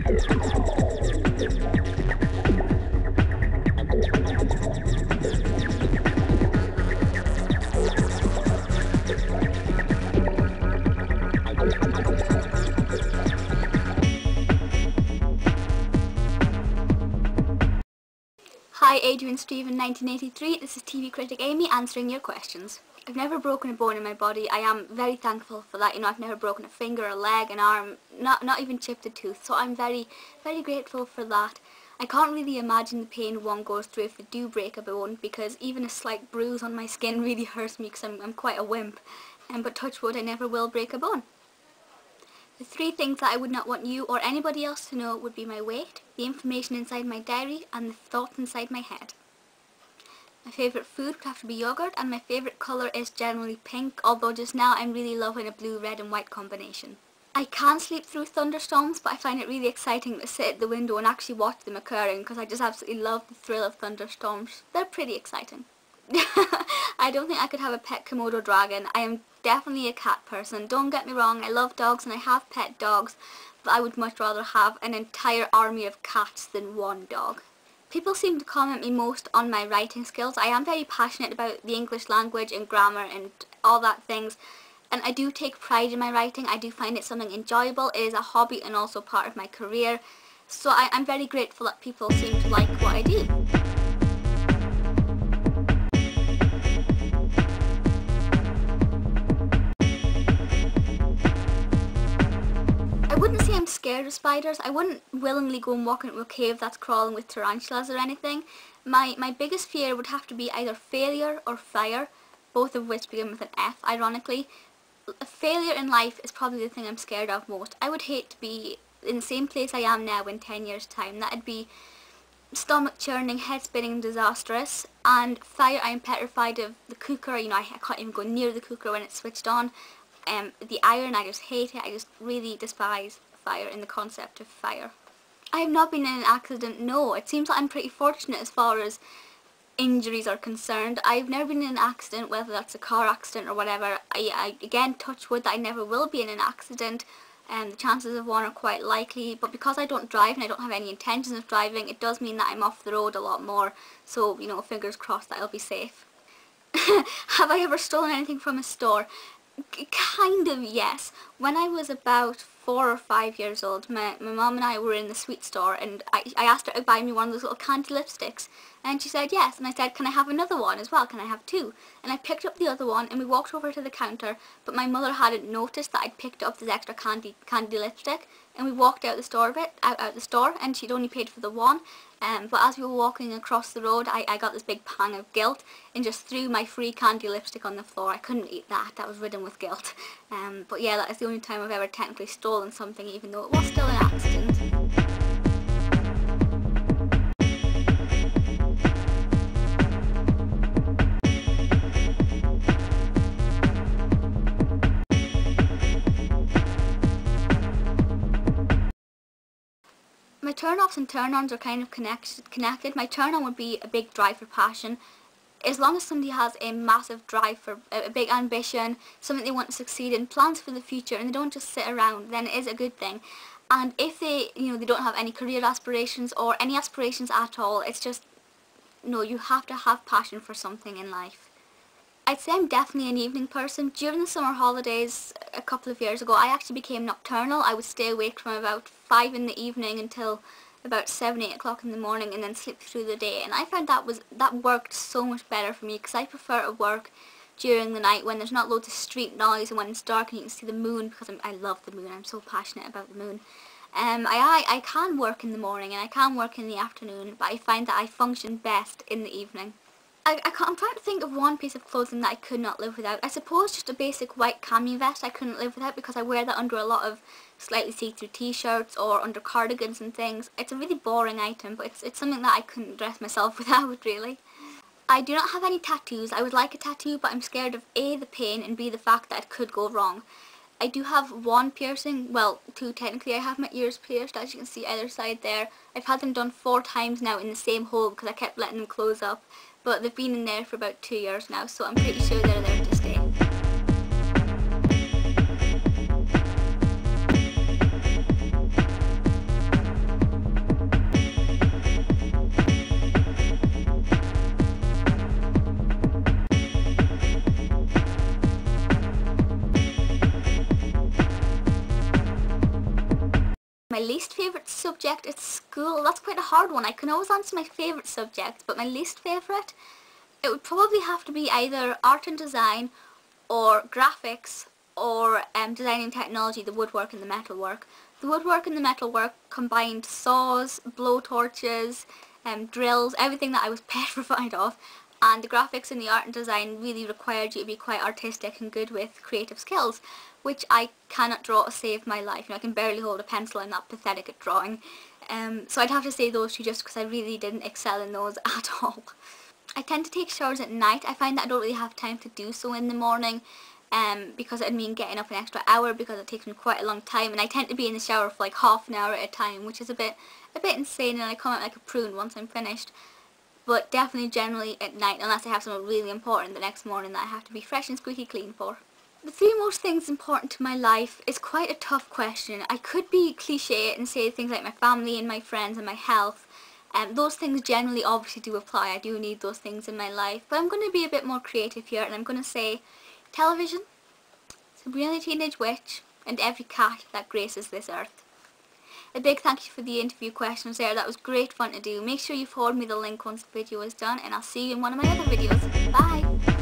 Hi, Adrian Stephen 1983, this is TV critic Amy answering your questions. I've never broken a bone in my body. I am very thankful for that. You know, I've never broken a finger, a leg, an arm, not even chipped a tooth, so I'm very, very grateful for that. I can't really imagine the pain one goes through if they do break a bone, because even a slight bruise on my skin really hurts me because I'm quite a wimp. But touch wood, I never will break a bone. The 3 things that I would not want you or anybody else to know would be my weight, the information inside my diary, and the thoughts inside my head. My favourite food would have to be yogurt, and my favourite colour is generally pink, although just now I'm really loving a blue, red and white combination. I can sleep through thunderstorms, but I find it really exciting to sit at the window and actually watch them occurring because I just absolutely love the thrill of thunderstorms. They're pretty exciting. I don't think I could have a pet Komodo dragon. I am definitely a cat person. Don't get me wrong, I love dogs and I have pet dogs, but I would much rather have an entire army of cats than one dog. People seem to comment me most on my writing skills. I am very passionate about the English language and grammar and all that things, and I do take pride in my writing. I do find it something enjoyable. It is a hobby and also part of my career, so I'm very grateful that people seem to like what I do. I wouldn't say I'm scared of spiders. I wouldn't willingly go and walk into a cave that's crawling with tarantulas or anything. My biggest fear would have to be either failure or fire, both of which begin with an F, ironically. Failure in life is probably the thing I'm scared of most. I would hate to be in the same place I am now in 10 years' time. That'd be stomach churning, head spinning, disastrous. And fire, I am petrified of the cooker. You know, I can't even go near the cooker when it's switched on. The iron, I just hate it. I just really despise fire and the concept of fire. I have not been in an accident, no. It seems like I'm pretty fortunate as far as injuries are concerned. I've never been in an accident, whether that's a car accident or whatever. I again touch wood that I never will be in an accident, and the chances of one are quite likely, but because I don't drive and I don't have any intentions of driving, it does mean that I'm off the road a lot more, so, you know, fingers crossed that I'll be safe. Have I ever stolen anything from a store? Kind of, yes. When I was about 4 or 5 years old, my mum and I were in the sweet store, and I asked her to buy me one of those little candy lipsticks, and she said yes, and I said, can I have another one as well, can I have 2? And I picked up the other one and we walked over to the counter, but my mother hadn't noticed that I'd picked up this extra candy lipstick, and we walked out the store and she'd only paid for the one. But as we were walking across the road, I got this big pang of guilt and just threw my free candy lipstick on the floor. I couldn't eat that. That was ridden with guilt. But yeah, that is the only time I've ever technically stolen something, even though it was still an accident. My turn-offs and turn-ons are kind of connected. My turn-on would be a big drive for passion. As long as somebody has a massive drive for a big ambition, something they want to succeed in, plans for the future, and they don't just sit around, then it is a good thing. And if they, they don't have any career aspirations or any aspirations at all, it's just, no, you have to have passion for something in life. I'd say I'm definitely an evening person. During the summer holidays a couple of years ago, I actually became nocturnal. I would stay awake from about 5 in the evening until about 7, 8 o'clock in the morning, and then sleep through the day. And I found that worked so much better for me, because I prefer to work during the night when there's not loads of street noise and when it's dark and you can see the moon, because I love the moon. I'm so passionate about the moon. I can work in the morning and I can work in the afternoon, but I find that I function best in the evening. I'm trying to think of one piece of clothing that I could not live without. I suppose just a basic white cami vest I couldn't live without, because I wear that under a lot of slightly see-through t-shirts or under cardigans and things. It's a really boring item, but it's something that I couldn't dress myself without, really. I do not have any tattoos. I would like a tattoo, but I'm scared of A, the pain, and B, the fact that it could go wrong. I do have one piercing, well, 2 technically. I have my ears pierced, as you can see either side there. I've had them done 4 times now in the same hole because I kept letting them close up. But they've been in there for about 2 years now, so I'm pretty sure they're there to stay. My least favourite subject at school, that's quite a hard one. I can always answer my favourite subject, but my least favourite, it would probably have to be either art and design or graphics or design and technology, the woodwork and the metalwork. The woodwork and the metalwork combined saws, blowtorches, drills, everything that I was petrified of, and the graphics and the art and design really required you to be quite artistic and good with creative skills, which I cannot draw to save my life. You know, I can barely hold a pencil, I'm that pathetic at drawing. So I'd have to say those two just because I really didn't excel in those at all. I tend to take showers at night. I find that I don't really have time to do so in the morning because it'd mean getting up an extra hour because it takes me quite a long time, and I tend to be in the shower for like half an hour at a time, which is a bit insane, and I come out like a prune once I'm finished. But definitely generally at night, unless I have something really important the next morning that I have to be fresh and squeaky clean for. The three most things important to my life is quite a tough question. I could be cliche and say things like my family and my friends and my health. Those things generally obviously do apply. I do need those things in my life. But I'm going to be a bit more creative here, and I'm going to say television, Sabrina the Teenage Witch, and every cat that graces this earth. A big thank you for the interview questions there. That was great fun to do. Make sure you forward me the link once the video is done, and I'll see you in one of my other videos. Bye!